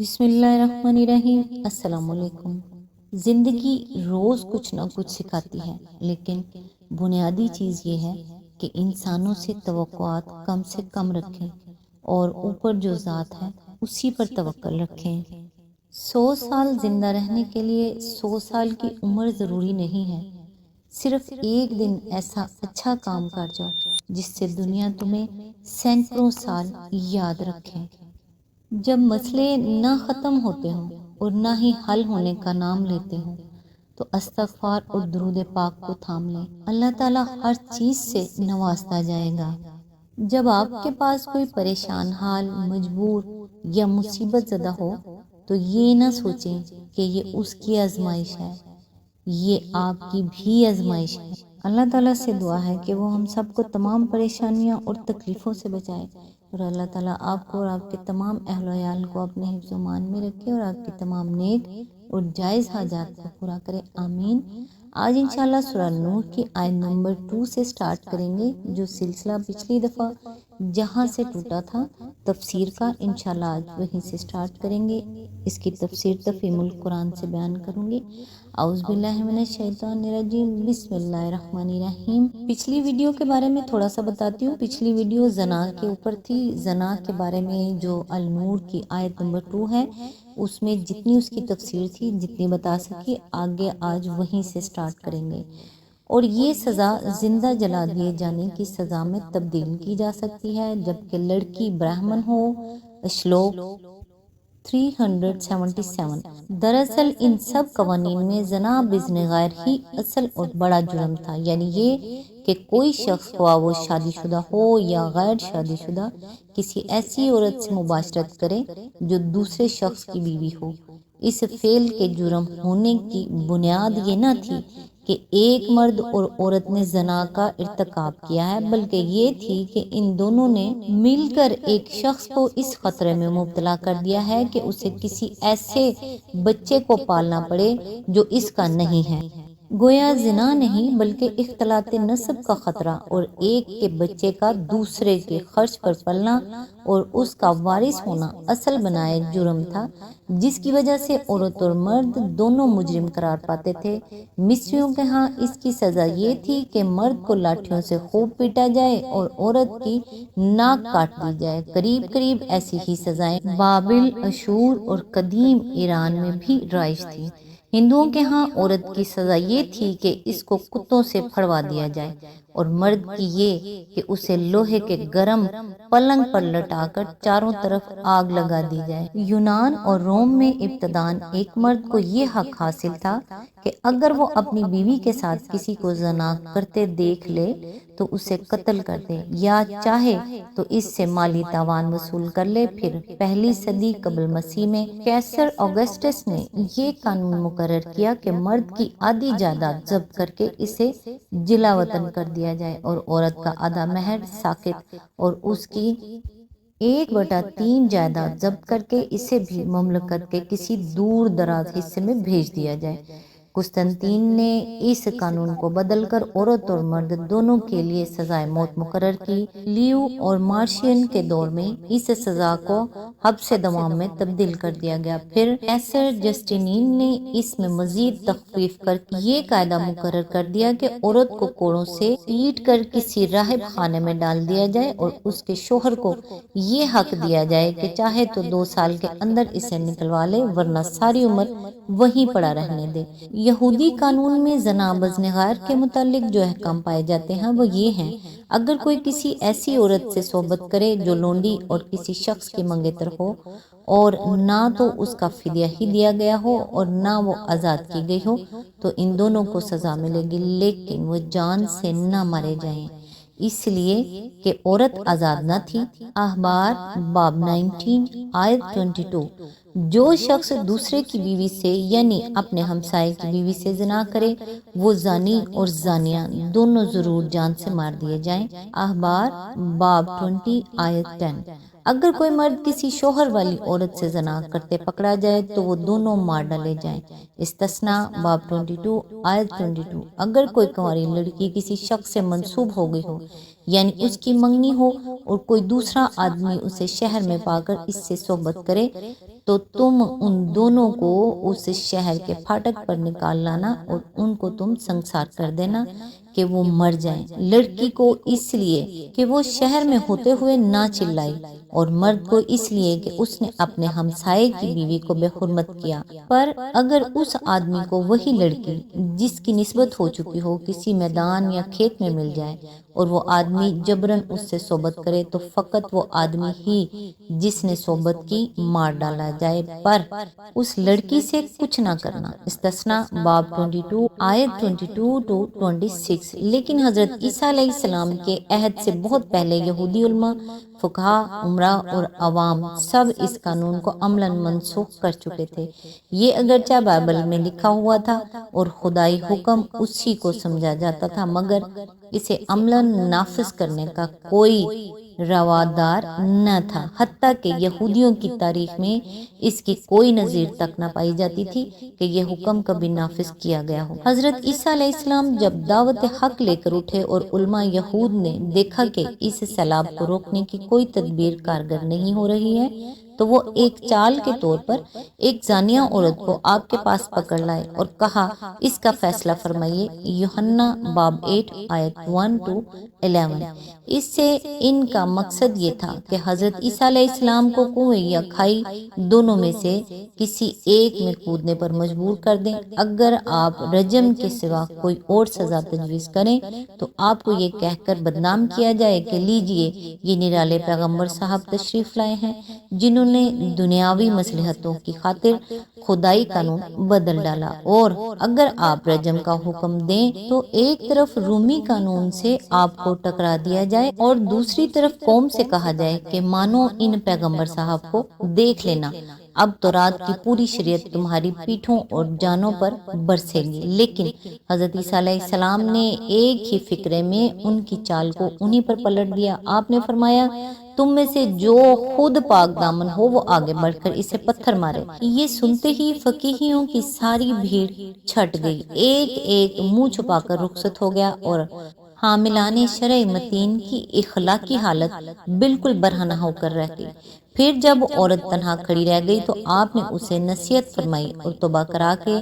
بسم اللہ الرحمن الرحیم۔ السلام علیکم۔ زندگی روز کچھ نہ کچھ سکھاتی ہے، لیکن بنیادی چیز یہ ہے کہ انسانوں سے توقعات کم سے کم رکھیں اور اوپر جو ذات ہے اسی پر توکل رکھیں۔ 100 سال زندہ رہنے کے لیے 100 سال کی عمر ضروری نہیں ہے، صرف ایک دن ایسا اچھا کام کر جاؤ جس سے دنیا تمہیں سینکڑوں سال یاد رکھیں۔ جب مسئلے نہ ختم ہوتے ہوں اور نہ ہی حل ہونے کا نام لیتے ہوں تو استغفار اور درود پاک کو تھام لیں، اللہ تعالیٰ ہر چیز سے نوازتا جائے گا۔ جب آپ کے پاس کوئی پریشان حال، مجبور یا مصیبت زدہ ہو تو یہ نہ سوچیں کہ یہ اس کی آزمائش ہے، یہ آپ کی بھی آزمائش ہے۔ اللہ تعالیٰ سے دعا ہے کہ وہ ہم سب کو تمام پریشانیاں اور تکلیفوں سے بچائے، اور اللہ تعالیٰ آپ کو اور آپ کے تمام اہل و عیال کو اپنے حفظ و امان میں رکھے اور آپ کی تمام نیک اور جائز حاجات کو پورا کرے، آمین۔ آج انشاءاللہ سورہ نور کی آیت نمبر 2 سے سٹارٹ کریں گے، جو سلسلہ پچھلی دفعہ جہاں سے ٹوٹا تھا تفسیر کا، انشاءاللہ آج وہیں سے سٹارٹ کریں گے۔ اس کی تفسیر تفہیم القرآن سے بیان کروں گی۔ اعوذ باللہ من الشیطان الرجیم، بسم اللہ الرحمن الرحیم۔ پچھلی ویڈیو کے بارے میں تھوڑا سا بتاتی ہوں۔ پچھلی ویڈیو زنا کے اوپر تھی، زنا کے بارے میں جو النور کی آیت نمبر 2 ہے اس میں جتنی اس کی تفسیر تھی، جتنی بتا سکی، آگے آج وہیں سے سٹارٹ کریں گے۔ اور یہ سزا زندہ جلا دیے جانے کی سزا میں تبدیل کی جا سکتی ہے، جبکہ لڑکی برہمن ہو۔ شلوک 377۔ دراصل ان سب قوانین میں زنا بزن غیر ہی اصل اور بڑا جرم تھا، یعنی یہ کہ کوئی شخص خواہ وہ شادی شدہ ہو یا غیر شادی شدہ کسی ایسی عورت سے مباشرت کرے جو دوسرے شخص کی بیوی ہو۔ اس فعل کے جرم ہونے کی بنیاد یہ نہ تھی کہ ایک مرد اور عورت نے زنا کا ارتکاب کیا ہے، بلکہ یہ تھی کہ ان دونوں نے مل کر ایک شخص کو اس خطرے میں مبتلا کر دیا ہے کہ اسے کسی ایسے بچے کو پالنا پڑے جو اس کا نہیں ہے۔ گویا زنا نہیں بلکہ اختلاط نسب کا خطرہ اور ایک کے بچے کا دوسرے کے خرچ پر پلنا اور اس کا وارث ہونا اصل بنائے جرم تھا، جس کی وجہ سے عورت اور مرد دونوں مجرم قرار پاتے تھے۔ مصریوں کے ہاں اس کی سزا یہ تھی کہ مرد کو لاٹھیوں سے خوب پیٹا جائے اور عورت کی ناک کاٹ دی جائے۔ قریب قریب ایسی ہی سزائیں بابل، اشور اور قدیم ایران میں بھی رائج تھی۔ ہندوؤں کے ہاں عورت کی سزا یہ تھی کہ اس کو کتوں سے پھڑوا دیا جائے، اور مرد کی یہ کہ اسے لوہے کے گرم پلنگ پر لٹا کر چاروں طرف آگ لگا دی جائے۔ یونان اور روم میں ابتداً ایک مرد کو یہ حق حاصل تھا کہ اگر وہ اپنی بیوی کے ساتھ کسی کو زنا کرتے دیکھ لے تو اسے قتل کر دے، یا چاہے تو اس سے مالی تاوان وصول کر لے۔ پھر پہلی صدی قبل مسیح میں کیسر آگسٹس نے یہ قانون مقرر کیا کہ مرد کی آدھی جائیداد ضبط کر کے اسے جلا وطن کر دیا جائے اور عورت کا آدھا مہر ساقط اور اس کی 1/3 جائیداد ضبط کر کے اسے بھی مملکت کے کسی دور دراز حصے میں بھیج دیا جائے۔ قسطنطین نے اس قانون کو بدل کر عورت اور مرد دونوں کے لیے سزائے موت مقرر کی۔ لیو اور مارشین کے دور میں اس سزا کو حبس دوام میں تبدیل کر دیا گیا۔ پھر قیصر جسٹینین نے اس میں مزید تخفیف کر یہ قاعدہ مقرر کر دیا کہ عورت کو کوڑوں سے پیٹ کر کسی راہب خانے میں ڈال دیا جائے اور اس کے شوہر کو یہ حق دیا جائے کہ چاہے تو 2 سال کے اندر اسے نکلوا لے، ورنہ ساری عمر وہیں پڑا رہنے دے۔ یہودی قانون میں زنا بزن غیر کے متعلق جو احکام پائے جاتے ہیں وہ یہ ہیں: اگر کوئی کسی ایسی عورت سے صحبت کرے جو لونڈی اور کسی شخص کی منگیتر ہو اور نہ تو اس کا فدیہ ہی دیا گیا ہو اور نہ وہ آزاد کی گئی ہو تو ان دونوں کو سزا ملے گی، لیکن وہ جان سے نہ مارے جائیں، اس لیے کہ عورت آزاد نہ تھی۔ احبار باب 19 آیت 22۔ جو شخص دوسرے کی بیوی سے یعنی اپنے ہمسائے کی بیوی سے زنا کرے وہ زانی اور زانیہ دونوں ضرور جان سے مار دیے جائیں۔ احبار باب 20 آیت 10۔ اگر کوئی مرد کسی شوہر والی عورت سے زنا کرتے پکڑا جائے تو وہ دونوں مار ڈالے جائیں۔ استثناء باب 22 آیت 22۔ اگر کوئی کنواری لڑکی کسی شخص سے منسوب ہو گئی ہو یعنی اس کی منگنی ہو اور کوئی دوسرا آدمی اسے شہر میں پا کر اس سے صحبت کرے تو تم ان دونوں کو اس شہر کے پھاٹک پر نکال لانا اور ان کو تم سنسار کر دینا کہ وہ مر جائیں، لڑکی کو اس لیے کہ وہ شہر میں ہوتے ہوئے نہ چلائی، اور مرد کو اس لیے کہ اس نے اپنے ہمسائے کی بیوی کو بے حرمت کیا۔ پر اگر اس آدمی کو وہی لڑکی جس کی نسبت ہو چکی ہو کسی میدان یا کھیت میں مل جائے اور وہ آدمی جبراً اس سے صحبت کرے تو فقط وہ آدمی ہی جس نے صحبت کی مار ڈالا جائے، پر اس لڑکی سے کچھ نہ کرنا۔ استثنا باب 22 آیت 22 to 26۔ لیکن حضرت عیسیٰ علیہ السلام کے عہد سے بہت پہلے یہودی علماء، فقہا، عمرا اور عوام سب اس قانون کو عملاً منسوخ کر چکے تھے۔ یہ اگرچہ بائبل میں لکھا ہوا تھا اور خدائی حکم اسی کو سمجھا جاتا تھا، مگر اسے عملاً نافذ کرنے کا کوئی روادار نہ تھا، حتیٰ کہ یہودیوں کی تاریخ میں اس کی کوئی نظیر تک نہ پائی جاتی تھی کہ یہ حکم کبھی نافذ کیا گیا ہو۔ حضرت عیسیٰ علیہ السلام جب دعوت حق لے کر اٹھے اور علماء یہود نے دیکھا کہ اس سیلاب کو روکنے کی کوئی تدبیر کارگر نہیں ہو رہی ہے، تو وہ ایک چال کے طور پر ایک زانیہ عورت کو آپ کے پاس پکڑ لائے اور کہا اس کا فیصلہ فرمائیے۔ یوحنا باب 8 آیت 1 to 11۔ اس سے ان کا مقصد یہ تھا کہ حضرت عیسیٰ علیہ السلام کو کنویں یا کھائی دونوں میں سے کسی ایک میں کودنے پر مجبور کر دیں۔ اگر آپ رجم کے سوا کوئی اور سزا تجویز کریں تو آپ کو یہ کہہ کر بدنام کیا جائے کہ لیجئے یہ نرالے پیغمبر صاحب تشریف لائے ہیں جنہوں نے دنیاوی مصلحتوں کی خاطر خدائی قانون بدل ڈالا، اور اگر آپ رجم کا حکم دیں تو ایک طرف رومی قانون سے آپ کو ٹکرا دیا جائے اور دوسری طرف قوم سے کہا جائے کہ مانو ان پیغمبر صاحب کو دیکھ لینا، اب تو رات کی پوری شریعت تمہاری پیٹھوں اور جانوں پر برسے گی۔ لیکن حضرت عیسیٰ علیہ السلام نے ایک ہی فکرے میں ان کی چال کو انہی پر پلٹ دیا۔ آپ نے فرمایا تم میں سے جو خود پاک دامن ہو وہ آگے بڑھ کر اسے پتھر مارے۔ یہ سنتے ہی فقیہیوں کی ساری بھیڑ چھٹ گئی، ایک ایک منہ چھپا کر رخصت ہو گیا، اور حاملان شرع متین کی اخلاقی حالت بالکل برہنہ ہو کر رہ گئی۔ پھر جب عورت تنہا کھڑی رہ گئی تو آپ نے اسے نصیحت فرمائی اور توبہ کرا کے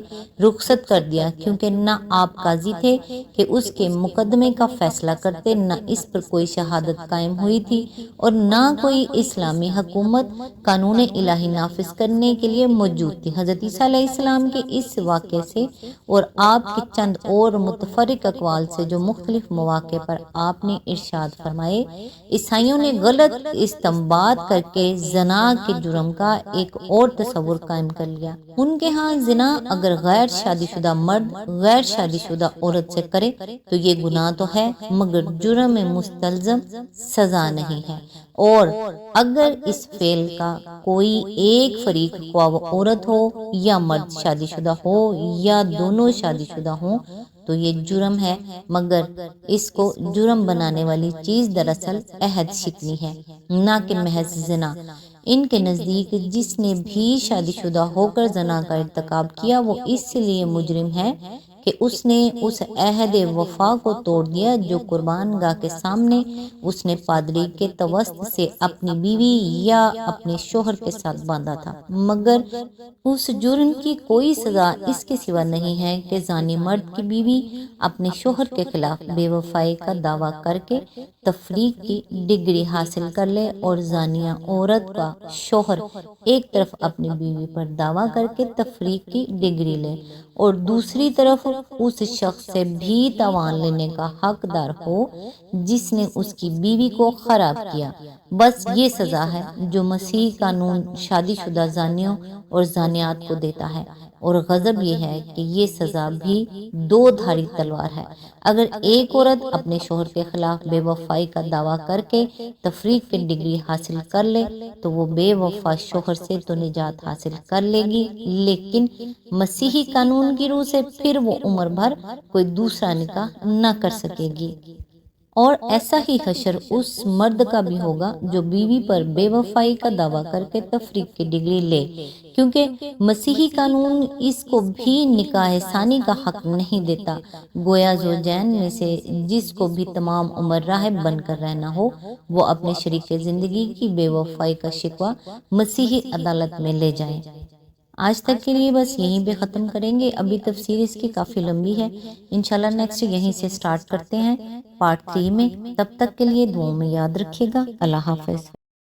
رخصت کر دیا، کیونکہ نہ آپ قاضی تھے کہ اس کے مقدمے کا فیصلہ کرتے، نہ اس پر کوئی شہادت قائم ہوئی تھی، اور نہ کوئی اسلامی حکومت قانون الہی نافذ کرنے کے لیے موجود تھی۔ حضرت عیسیٰ علیہ السلام کے اس واقعے سے اور آپ کے چند اور متفرق اقوال سے جو مختلف مواقع پر آپ نے ارشاد فرمائے، عیسائیوں نے غلط استنباط کر کے زنا کے جرم کا ایک اور تصور قائم کر لیا۔ ان کے ہاں زنا اگر غیر شادی شدہ مرد غیر شادی شدہ عورت سے کرے تو یہ گناہ تو ہے مگر جرم مستلزم سزا نہیں ہے، اور اگر اس فعل کا کوئی ایک فریق خواہ وہ عورت ہو یا مرد شادی شدہ ہو یا دونوں شادی شدہ ہوں تو یہ جرم ہے، مگر اس کو جرم بنانے والی چیز دراصل عہد شکنی ہے، نہ کہ محض زنا۔ ان کے نزدیک جس نے بھی شادی شدہ ہو کر زنا کا ارتکاب کیا وہ اس لیے مجرم ہے کہ اس نے اس عہد وفا کو توڑ دیا جو قربان گاہ کے سامنے اس نے پادری کے توسط سے اپنی بیوی یا اپنے شوہر کے ساتھ باندھا تھا، مگر اس جرم کی کوئی سزا اس کے سوا نہیں ہے کہ زانی مرد کی بیوی اپنے شوہر کے خلاف بے وفائی کا دعویٰ کر کے تفریق کی ڈگری حاصل کر لے، اور زانیہ عورت کا شوہر ایک طرف اپنی بیوی پر دعویٰ کر کے تفریق کی ڈگری لے اور دوسری طرف اس شخص سے بھی تاوان لینے کا حقدار ہو جس نے اس کی بیوی کو خراب کیا۔ بس یہ سزا ہے جو مسیح قانون شادی شدہ زانیوں اور زانیات کو دیتا ہے، اور غضب یہ ہے کہ یہ سزا بھی دو دھاری تلوار ہے۔ اگر ایک عورت اپنے شوہر کے خلاف بے وفائی کا دعویٰ کر کے تفریق کی ڈگری حاصل کر لے تو وہ بے وفا شوہر سے تو نجات حاصل کر لے گی، لیکن مسیحی قانون کی روح سے پھر وہ عمر بھر کوئی دوسرا نکاح نہ کر سکے گی۔ اور ایسا ہی حشر اس مرد کا بھی ہوگا جو بیوی پر بے وفائی کا دعویٰ کر کے تفریق کی ڈگری لے، کیونکہ مسیحی قانون اس کو بھی نکاح ثانی کا حق نہیں دیتا۔ گویا زوجین میں سے جس کو بھی تمام عمر راہب بن کر رہنا ہو، وہ اپنے شریک زندگی کی بے وفائی کا شکوہ مسیحی عدالت میں لے جائیں۔ آج تک کے لیے بس یہیں پہ ختم کریں گے، ابھی تفسیر اس کی کافی لمبی ہے، انشاءاللہ نیکسٹ یہیں سے سٹارٹ کرتے ہیں پارٹ 3 میں۔ تب تک کے لیے دعاؤں میں یاد رکھیے گا۔ اللہ حافظ۔